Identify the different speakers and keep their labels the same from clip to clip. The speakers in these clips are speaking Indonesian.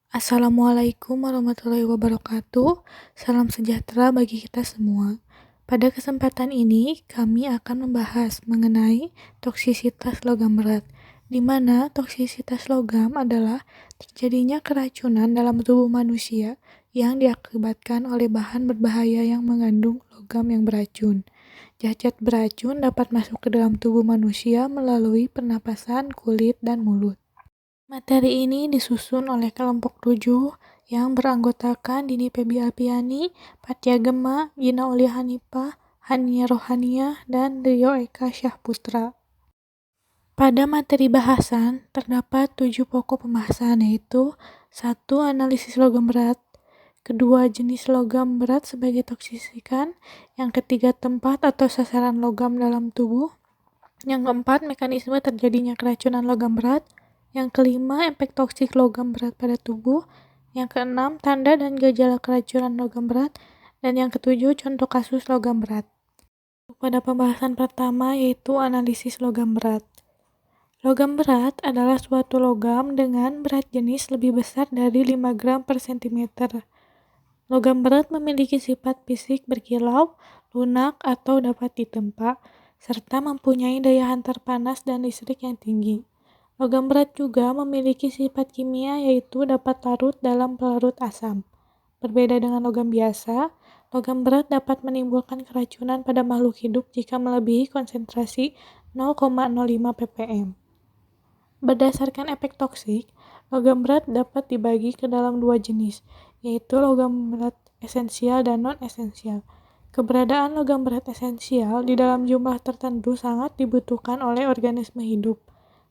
Speaker 1: Assalamualaikum warahmatullahi wabarakatuh. Salam sejahtera bagi kita semua. Pada kesempatan ini, kami akan membahas mengenai toksisitas logam berat, di mana toksisitas logam adalah terjadinya keracunan dalam tubuh manusia yang diakibatkan oleh bahan berbahaya yang mengandung logam yang beracun. Zat beracun dapat masuk ke dalam tubuh manusia melalui pernapasan, kulit, dan mulut. Materi ini disusun oleh kelompok 7 yang beranggotakan Dini Febi Alpiani, Fathia Gema, Gina Aulia Hanifah, Hania Rohaniah, dan Rio Eka Syahputra. Pada materi bahasan, terdapat 7 pokok pembahasan yaitu 1. Analisis logam berat, kedua, jenis logam berat sebagai toksisikan, yang ketiga, tempat atau sasaran logam dalam tubuh, yang keempat, mekanisme terjadinya keracunan logam berat, yang kelima, efek toksik logam berat pada tubuh, yang keenam, tanda dan gejala keracunan logam berat, dan yang ketujuh, contoh kasus logam berat. Pada pembahasan pertama yaitu analisis logam berat. Logam berat adalah suatu logam dengan berat jenis lebih besar dari 5 gram per sentimeter. Logam berat memiliki sifat fisik berkilau, lunak, atau dapat ditempa, serta mempunyai daya hantar panas dan listrik yang tinggi. Logam berat juga memiliki sifat kimia yaitu dapat larut dalam pelarut asam. Berbeda dengan logam biasa, logam berat dapat menimbulkan keracunan pada makhluk hidup jika melebihi konsentrasi 0,05 ppm. Berdasarkan efek toksik, logam berat dapat dibagi ke dalam dua jenis, yaitu logam berat esensial dan non-esensial. Keberadaan logam berat esensial di dalam jumlah tertentu sangat dibutuhkan oleh organisme hidup.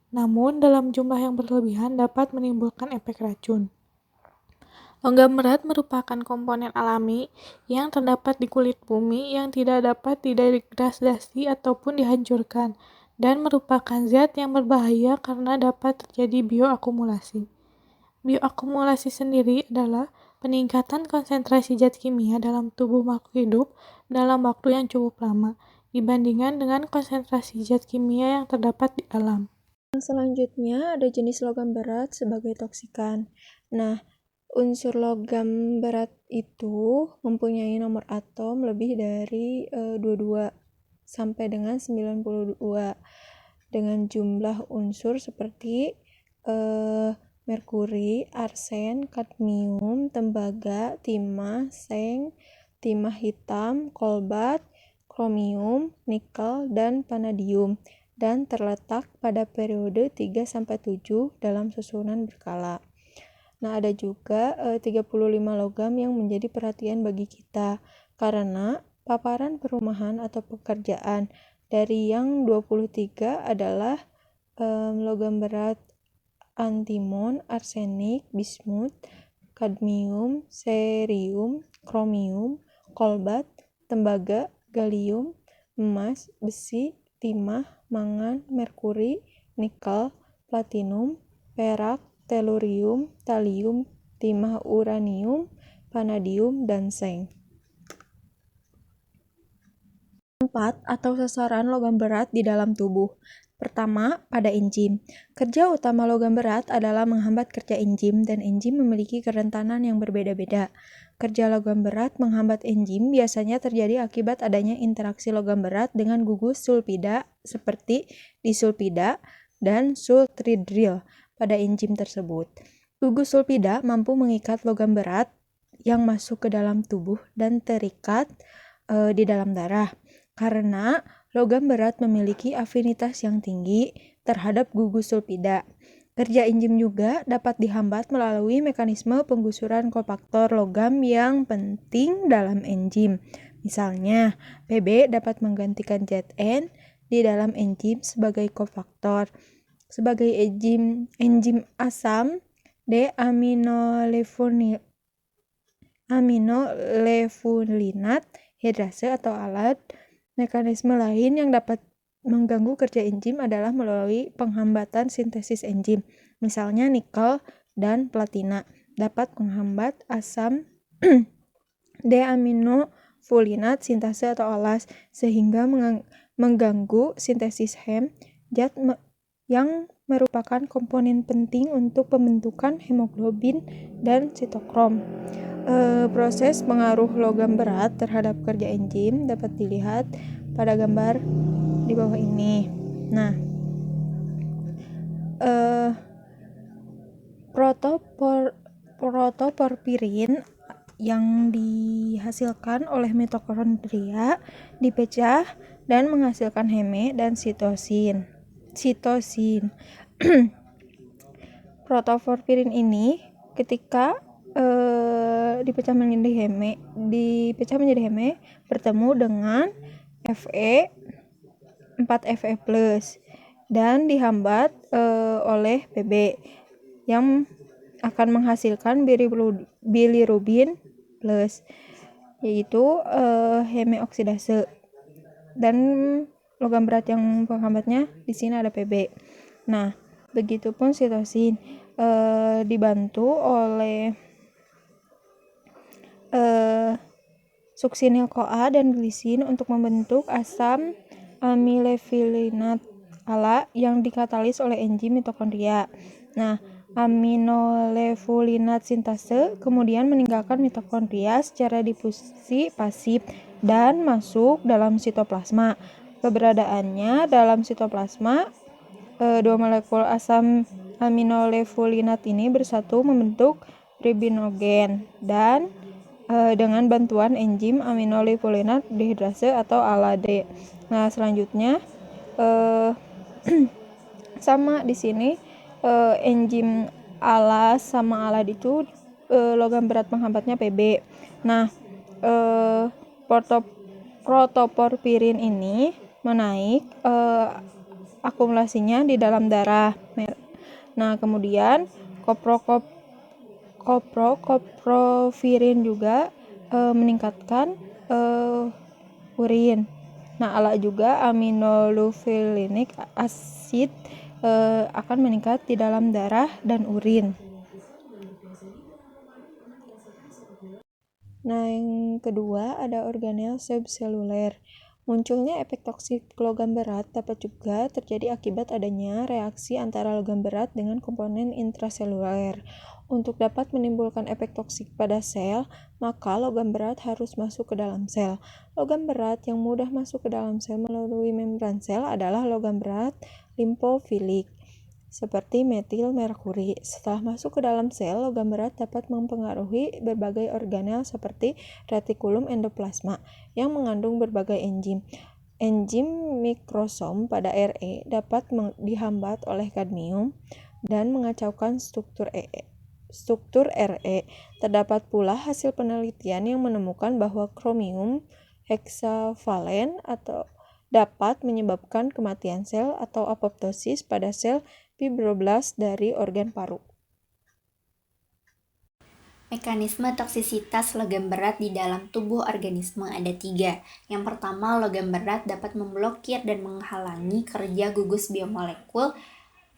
Speaker 1: Namun, dalam jumlah yang berlebihan dapat menimbulkan efek racun. Logam berat merupakan komponen alami yang terdapat di kulit bumi yang tidak dapat didegradasi ataupun dihancurkan, dan merupakan zat yang berbahaya karena dapat terjadi bioakumulasi. Bioakumulasi sendiri adalah peningkatan konsentrasi zat kimia dalam tubuh makhluk hidup dalam waktu yang cukup lama, dibandingkan dengan konsentrasi zat kimia yang terdapat di alam.
Speaker 2: Selanjutnya ada jenis logam berat sebagai toksikan. Nah, unsur logam berat itu mempunyai nomor atom lebih dari 22 sampai dengan 92 dengan jumlah unsur seperti merkuri, arsen, kadmium, tembaga, timah, seng, timah hitam, kolbat, kromium, nikel, dan vanadium, dan terletak pada periode 3-7 dalam susunan berkala. Nah, ada juga 35 logam yang menjadi perhatian bagi kita karena paparan perumahan atau pekerjaan. Dari yang 23 adalah logam berat antimon, arsenik, bismut, kadmium, cerium, kromium, kolbat, tembaga, gallium, emas, besi, timah, mangan, merkuri, nikel, platinum, perak, telurium, talium, timah uranium, vanadium, dan seng. 4 atau sasaran logam berat di dalam tubuh. Pertama, pada enzim. Kerja utama logam berat adalah menghambat kerja enzim, dan enzim memiliki kerentanan yang berbeda-beda. Kerja logam berat menghambat enzim biasanya terjadi akibat adanya interaksi logam berat dengan gugus sulfida seperti disulfida dan sultridril pada enzim tersebut. Gugus sulfida mampu mengikat logam berat yang masuk ke dalam tubuh dan terikat di dalam darah. Karena logam berat memiliki afinitas yang tinggi terhadap gugus sulfida. Kerja enzim juga dapat dihambat melalui mekanisme penggusuran kofaktor logam yang penting dalam enzim. Misalnya, Pb dapat menggantikan Zn di dalam enzim sebagai kofaktor. Sebagai enzim asam D-aminolevulinat hidrase atau alat. Mekanisme lain yang dapat mengganggu kerja enzim adalah melalui penghambatan sintesis enzim. Misalnya nikel dan platina dapat menghambat asam D-aminofulinat sintase atau alas sehingga mengganggu sintesis HEM. Zat yang merupakan komponen penting untuk pembentukan hemoglobin dan sitokrom. Proses pengaruh logam berat terhadap kerja enzim dapat dilihat pada gambar di bawah ini. Nah, protoporfirin yang dihasilkan oleh mitokondria dipecah dan menghasilkan heme dan sitosin. Protoporfirin ini ketika dipecah menjadi heme bertemu dengan Fe 4Fe+ dan dihambat oleh Pb yang akan menghasilkan bilirubin plus, yaitu heme oksidase, dan logam berat yang penghambatnya di sini ada Pb. Nah, begitupun sitosin dibantu oleh suksinil-CoA dan glisin untuk membentuk asam amilevulinat ALA yang dikatalis oleh enzim mitokondria. Nah, aminolevulinat sintase kemudian meninggalkan mitokondria secara difusi pasif dan masuk dalam sitoplasma. Keberadaannya dalam sitoplasma, dua molekul asam aminolevulinat ini bersatu membentuk ribinogen dan dengan bantuan enzim aminolevulinat dehidrase atau ALA-D. Nah, selanjutnya sama di sini enzim ALA sama ALA itu logam berat penghambatnya Pb. Nah, protoporfirin ini menaik akumulasinya di dalam darah. Nah, kemudian koprofirin juga meningkatkan urin. Nah, ALA juga aminoleuvelinic acid akan meningkat di dalam darah dan urin. Nah, yang kedua ada organel subseluler. Munculnya efek toksik logam berat dapat juga terjadi akibat adanya reaksi antara logam berat dengan komponen intraseluler. Untuk dapat menimbulkan efek toksik pada sel, maka logam berat harus masuk ke dalam sel. Logam berat yang mudah masuk ke dalam sel melalui membran sel adalah logam berat limfofilik, seperti metil merkuri. Setelah masuk ke dalam sel, logam berat dapat mempengaruhi berbagai organel seperti retikulum endoplasma yang mengandung berbagai enzim. Enzim mikrosom pada Re dapat dihambat oleh kadmium dan mengacaukan struktur Re. Terdapat pula hasil penelitian yang menemukan bahwa kromium heksavalen atau dapat menyebabkan kematian sel atau apoptosis pada sel fibroblast dari organ paru.
Speaker 3: Mekanisme toksisitas logam berat di dalam tubuh organisme ada 3. Yang pertama, logam berat dapat memblokir dan menghalangi kerja gugus biomolekul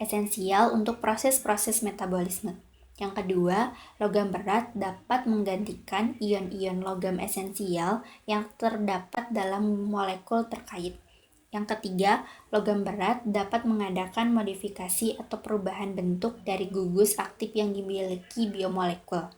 Speaker 3: esensial untuk proses-proses metabolisme. Yang kedua, logam berat dapat menggantikan ion-ion logam esensial yang terdapat dalam molekul terkait. Yang ketiga, logam berat dapat mengadakan modifikasi atau perubahan bentuk dari gugus aktif yang dimiliki biomolekul.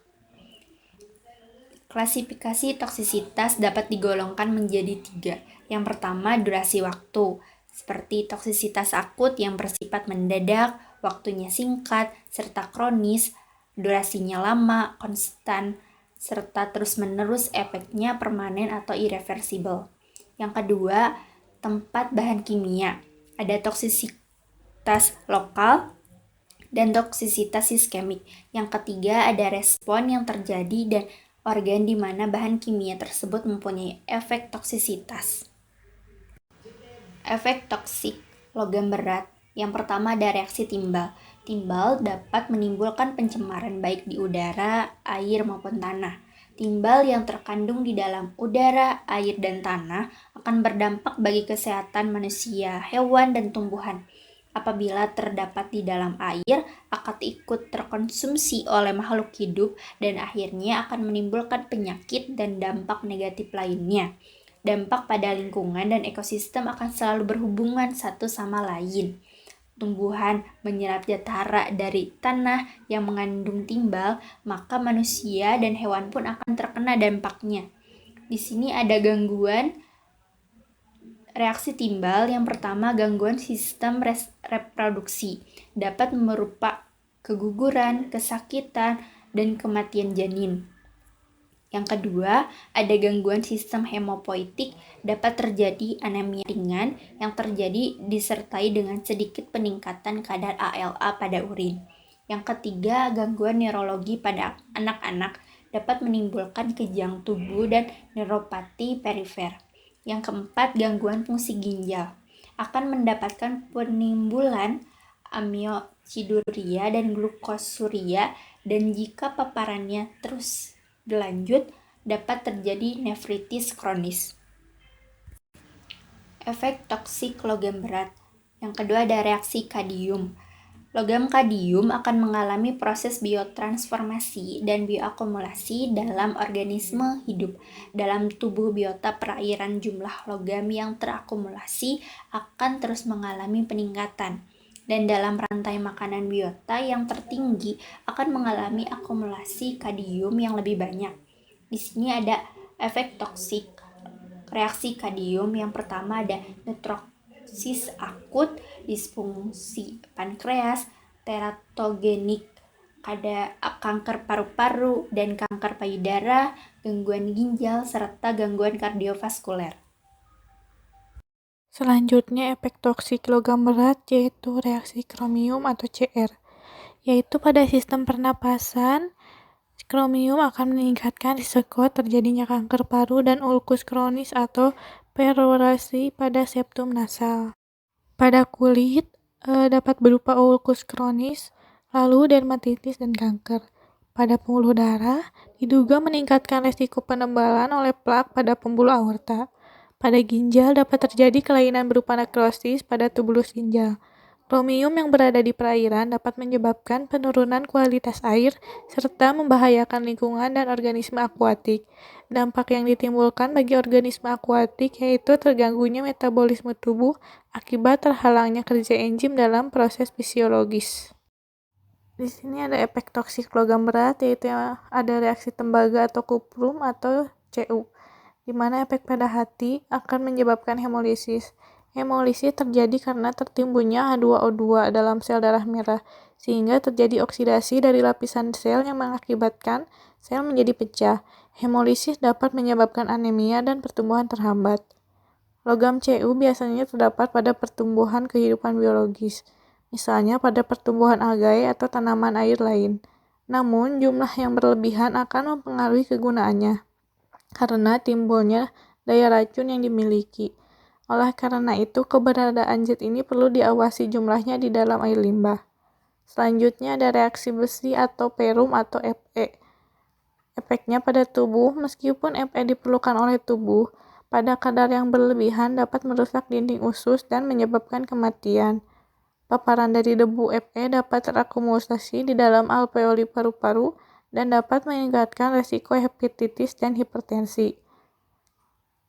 Speaker 3: Klasifikasi toksisitas dapat digolongkan menjadi 3. Yang pertama, durasi waktu, seperti toksisitas akut yang bersifat mendadak, waktunya singkat, serta kronis, durasinya lama, konstan, serta terus-menerus, efeknya permanen atau irreversible. Yang kedua, tempat bahan kimia. Ada toksisitas lokal dan toksisitas iskemik. Yang ketiga, ada respon yang terjadi dan organ di mana bahan kimia tersebut mempunyai efek toksisitas. Efek toksik logam berat. Yang pertama ada reaksi timbal. Timbal dapat menimbulkan pencemaran baik di udara, air maupun tanah. Timbal yang terkandung di dalam udara, air, dan tanah akan berdampak bagi kesehatan manusia, hewan, dan tumbuhan. Apabila terdapat di dalam air, akan ikut terkonsumsi oleh makhluk hidup dan akhirnya akan menimbulkan penyakit dan dampak negatif lainnya. Dampak pada lingkungan dan ekosistem akan selalu berhubungan satu sama lain. tumbuhan menyerap zat hara dari tanah yang mengandung timbal, maka manusia dan hewan pun akan terkena dampaknya. Di sini ada gangguan reaksi timbal. Yang pertama, gangguan sistem reproduksi dapat merupakan keguguran, kesakitan, dan kematian janin. Yang kedua, ada gangguan sistem hemopoietik, dapat terjadi anemia ringan yang terjadi disertai dengan sedikit peningkatan kadar ALA pada urin. Yang ketiga, gangguan neurologi pada anak-anak dapat menimbulkan kejang tubuh dan neuropati perifer. Yang keempat, gangguan fungsi ginjal akan mendapatkan penimbulan amioksiduria dan glukosuria, dan jika paparannya terus berlanjut dapat terjadi nefritis kronis. Efek toksik logam berat. Yang kedua ada reaksi kadium. Logam kadium akan mengalami proses biotransformasi dan bioakumulasi dalam organisme hidup. Dalam tubuh biota perairan, jumlah logam yang terakumulasi akan terus mengalami peningkatan. Dan dalam rantai makanan biota yang tertinggi akan mengalami akumulasi kadium yang lebih banyak. Di sini ada efek toksik reaksi kadium. Yang pertama ada netrosis akut, disfungsi pankreas, teratogenik, ada kanker paru-paru dan kanker payudara, gangguan ginjal, serta gangguan kardiovaskuler.
Speaker 1: Selanjutnya, efek toksik logam berat yaitu reaksi kromium atau Cr, yaitu pada sistem pernapasan. Kromium akan meningkatkan risiko terjadinya kanker paru dan ulkus kronis atau perorasi pada septum nasal. Pada kulit dapat berupa ulkus kronis, lalu dermatitis dan kanker. Pada pembuluh darah diduga meningkatkan risiko penebalan oleh plak pada pembuluh aorta. Pada ginjal dapat terjadi kelainan berupa nekrosis pada tubulus ginjal. Kromium yang berada di perairan dapat menyebabkan penurunan kualitas air serta membahayakan lingkungan dan organisme akuatik. Dampak yang ditimbulkan bagi organisme akuatik yaitu terganggunya metabolisme tubuh akibat terhalangnya kerja enzim dalam proses fisiologis. Di sini ada efek toksik logam berat yaitu ada reaksi tembaga atau kuprum atau CU, di mana efek pada hati akan menyebabkan hemolisis. Hemolisis terjadi karena tertimbunnya H2O2 dalam sel darah merah, sehingga terjadi oksidasi dari lapisan sel yang mengakibatkan sel menjadi pecah. Hemolisis dapat menyebabkan anemia dan pertumbuhan terhambat. Logam CU biasanya terdapat pada pertumbuhan kehidupan biologis, misalnya pada pertumbuhan algae atau tanaman air lain. Namun, jumlah yang berlebihan akan mempengaruhi kegunaannya karena timbulnya daya racun yang dimiliki. Oleh karena itu, keberadaan zat ini perlu diawasi jumlahnya di dalam air limbah. Selanjutnya ada reaksi besi atau perum atau Fe. Efeknya pada tubuh, meskipun Fe diperlukan oleh tubuh, pada kadar yang berlebihan dapat merusak dinding usus dan menyebabkan kematian. Paparan dari debu Fe dapat terakumulasi di dalam alveoli paru-paru dan dapat meningkatkan resiko hepatitis dan hipertensi.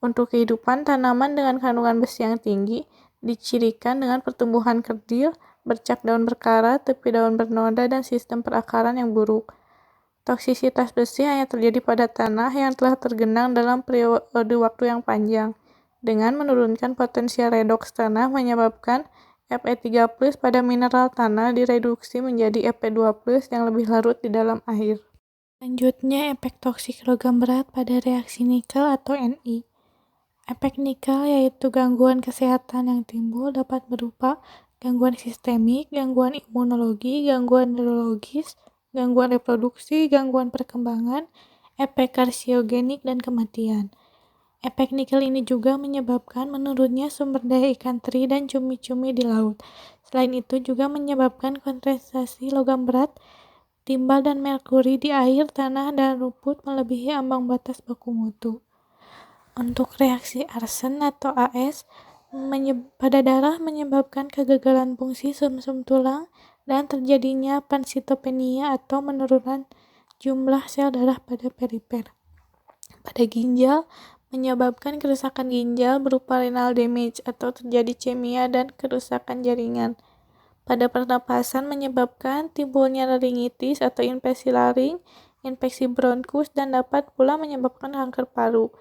Speaker 1: Untuk kehidupan, tanaman dengan kandungan besi yang tinggi dicirikan dengan pertumbuhan kerdil, bercak daun berkarat, tepi daun bernoda, dan sistem perakaran yang buruk. Toksisitas besi hanya terjadi pada tanah yang telah tergenang dalam periode waktu yang panjang, dengan menurunkan potensial redoks tanah menyebabkan Fe3+ pada mineral tanah direduksi menjadi Fe2+ yang lebih larut di dalam air. Selanjutnya, efek toksik logam berat pada reaksi nikel atau Ni. Efek nikel yaitu gangguan kesehatan yang timbul dapat berupa gangguan sistemik, gangguan imunologi, gangguan neurologis, gangguan reproduksi, gangguan perkembangan, efek karsiogenik, dan kematian. Efek nikel ini juga menyebabkan menurunnya sumber daya ikan teri dan cumi-cumi di laut. Selain itu juga menyebabkan konsentrasi logam berat, timbal dan merkuri di air, tanah, dan rumput melebihi ambang batas baku mutu. Untuk reaksi arsen atau AS pada darah menyebabkan kegagalan fungsi sumsum tulang dan terjadinya pansitopenia atau penurunan jumlah sel darah pada perifer. Pada ginjal menyebabkan kerusakan ginjal berupa renal damage atau terjadi cemia dan kerusakan jaringan. pada pernapasan menyebabkan timbulnya laringitis atau infeksi laring, infeksi bronkus, dan dapat pula menyebabkan kanker paru.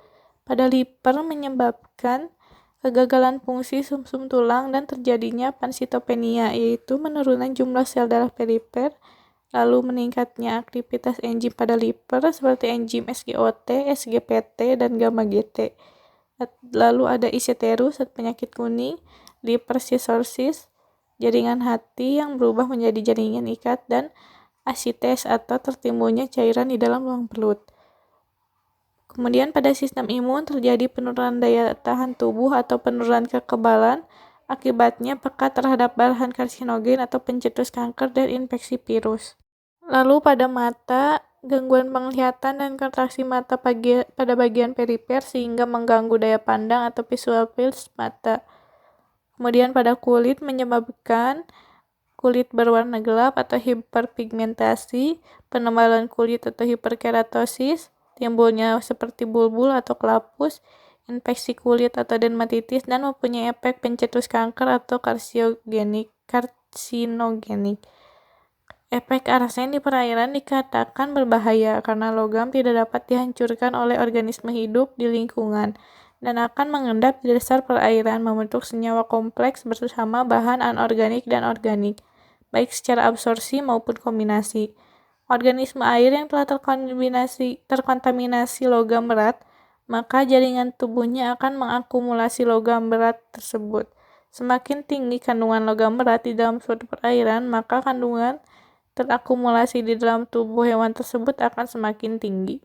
Speaker 1: Pada liver menyebabkan kegagalan fungsi sumsum tulang dan terjadinya pansitopenia, yaitu menurunan jumlah sel darah perifer, lalu meningkatnya aktivitas enzim pada liver seperti enzim SGOT, SGPT, dan gamma GT. Lalu ada iseterus, penyakit kuning, liver cirrhosis, jaringan hati yang berubah menjadi jaringan ikat, dan asites atau tertimbulnya cairan di dalam ruang perut. Kemudian pada sistem imun terjadi penurunan daya tahan tubuh atau penurunan kekebalan, akibatnya peka terhadap bahan karsinogen atau pencetus kanker dan infeksi virus. Lalu pada mata, gangguan penglihatan dan kontraksi mata pada bagian perifer sehingga mengganggu daya pandang atau visual fields mata. Kemudian pada kulit menyebabkan kulit berwarna gelap atau hiperpigmentasi, penebalan kulit atau hiperkeratosis, timbulnya seperti bulbul atau kelapus, infeksi kulit atau dermatitis, dan mempunyai efek pencetus kanker atau karsinogenik. Efek arsen di perairan dikatakan berbahaya karena logam tidak dapat dihancurkan oleh organisme hidup di lingkungan dan akan mengendap di dasar perairan membentuk senyawa kompleks bersama bahan anorganik dan organik, baik secara absorpsi maupun kombinasi. Organisme air yang telah terkontaminasi logam berat, maka jaringan tubuhnya akan mengakumulasi logam berat tersebut. Semakin tinggi kandungan logam berat di dalam suatu perairan, maka kandungan terakumulasi di dalam tubuh hewan tersebut akan semakin tinggi.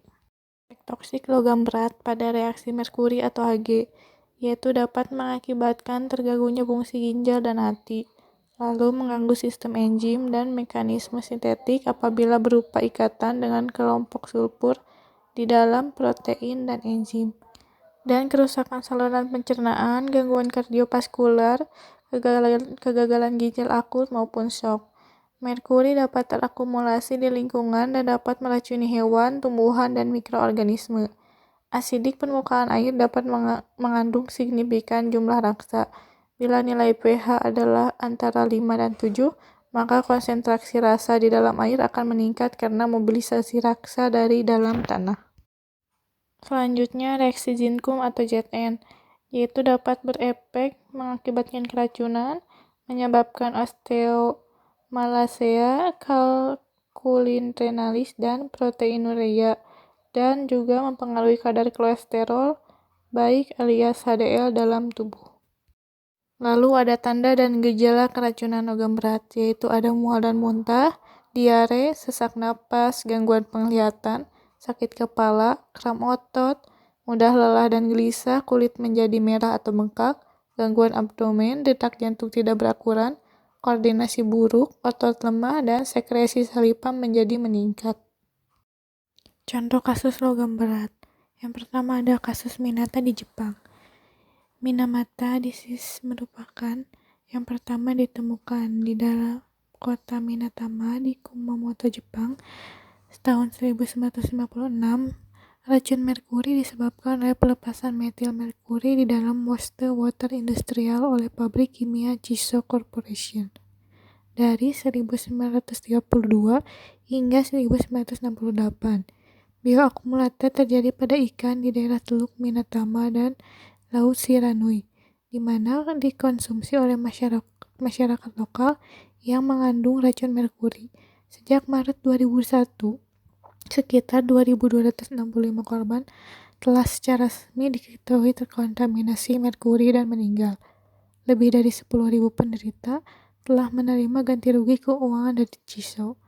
Speaker 1: Toksik logam berat pada reaksi merkuri atau Hg, yaitu dapat mengakibatkan terganggunya fungsi ginjal dan hati, lalu mengganggu sistem enzim dan mekanisme sintetik apabila berupa ikatan dengan kelompok sulfur di dalam protein dan enzim, dan kerusakan saluran pencernaan, gangguan kardiovaskular, kegagalan ginjal akut maupun shock. Merkuri dapat terakumulasi di lingkungan dan dapat meracuni hewan, tumbuhan, dan mikroorganisme. Asidik permukaan air dapat mengandung signifikan jumlah raksa. Bila nilai pH adalah antara 5 dan 7, maka konsentrasi rasa di dalam air akan meningkat karena mobilisasi raksa dari dalam tanah. Selanjutnya, reaksi Zinkum atau Zn, yaitu dapat berefek mengakibatkan keracunan, menyebabkan osteomalacea, kalkulin renalis, dan proteinuria, dan juga mempengaruhi kadar kolesterol baik alias HDL dalam tubuh. Lalu ada tanda dan gejala keracunan logam berat, yaitu ada mual dan muntah, diare, sesak napas, gangguan penglihatan, sakit kepala, kram otot, mudah lelah dan gelisah, kulit menjadi merah atau bengkak, gangguan abdomen, detak jantung tidak beraturan, koordinasi buruk, otot lemah, dan sekresi salipam menjadi meningkat. Contoh kasus logam berat. Yang pertama ada kasus Minata di Jepang. Minamata disease merupakan yang pertama ditemukan di dalam kota Minatama di Kumamoto, Jepang. Tahun 1956, racun merkuri disebabkan oleh pelepasan metil merkuri di dalam wastewater industrial oleh pabrik kimia Chiso Corporation. Dari 1932 hingga 1968, bioakumulator terjadi pada ikan di daerah Teluk Minatama dan Laut Shiranui, di mana dikonsumsi oleh masyarakat lokal yang mengandung racun merkuri. Sejak Maret 2001, sekitar 2.265 korban telah secara resmi diketahui terkontaminasi merkuri dan meninggal. Lebih dari 10.000 penderita telah menerima ganti rugi keuangan dari Chiso.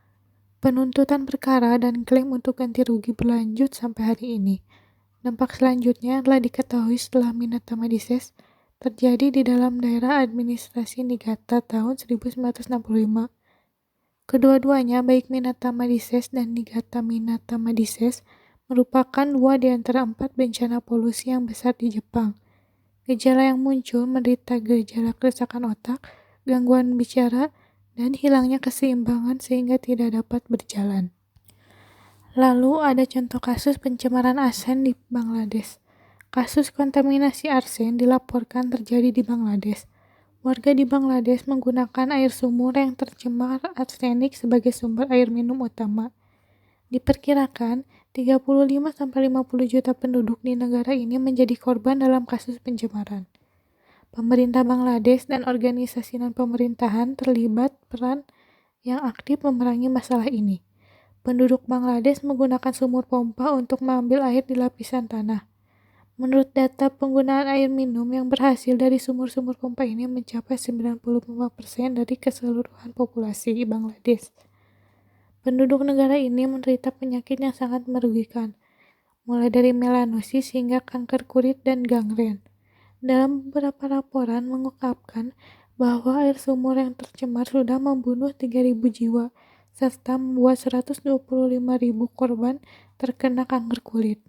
Speaker 1: Penuntutan perkara dan klaim untuk ganti rugi berlanjut sampai hari ini. Dampak selanjutnya telah diketahui setelah Minatama disease terjadi di dalam daerah administrasi Niigata tahun 1965. Kedua-duanya, baik Minatama disease dan Niigata-Minatama disease, merupakan 2 di antara 4 bencana polusi yang besar di Jepang. Gejala yang muncul menderita gejala kerusakan otak, gangguan bicara, dan hilangnya keseimbangan sehingga tidak dapat berjalan. Lalu ada contoh kasus pencemaran arsen di Bangladesh. Kasus kontaminasi arsen dilaporkan terjadi di Bangladesh. Warga di Bangladesh menggunakan air sumur yang tercemar arsenik sebagai sumber air minum utama. Diperkirakan, 35-50 juta penduduk di negara ini menjadi korban dalam kasus pencemaran. Pemerintah Bangladesh dan organisasi non-pemerintahan terlibat peran yang aktif memerangi masalah ini. Penduduk Bangladesh menggunakan sumur pompa untuk mengambil air di lapisan tanah. Menurut data, penggunaan air minum yang berhasil dari sumur-sumur pompa ini mencapai 95% dari keseluruhan populasi Bangladesh. Penduduk negara ini menderita penyakit yang sangat merugikan, mulai dari melanosis hingga kanker kulit dan gangren. Dalam beberapa laporan mengungkapkan bahwa air sumur yang tercemar sudah membunuh 3.000 jiwa, serta membuat 125.000 korban terkena kanker kulit.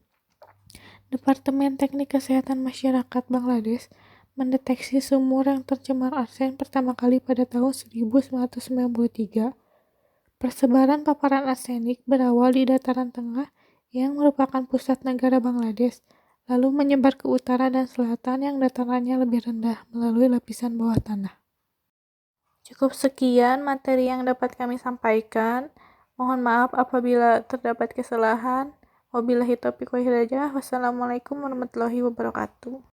Speaker 1: Departemen Teknik Kesehatan Masyarakat Bangladesh mendeteksi sumur yang tercemar arsen pertama kali pada tahun 1993. Persebaran paparan arsenik berawal di dataran tengah yang merupakan pusat negara Bangladesh, lalu menyebar ke utara dan selatan yang datarannya lebih rendah melalui lapisan bawah tanah. Cukup sekian materi yang dapat kami sampaikan. Mohon maaf apabila terdapat kesalahan. Wabillahi taufiq wal hidayah. Wassalamualaikum warahmatullahi wabarakatuh.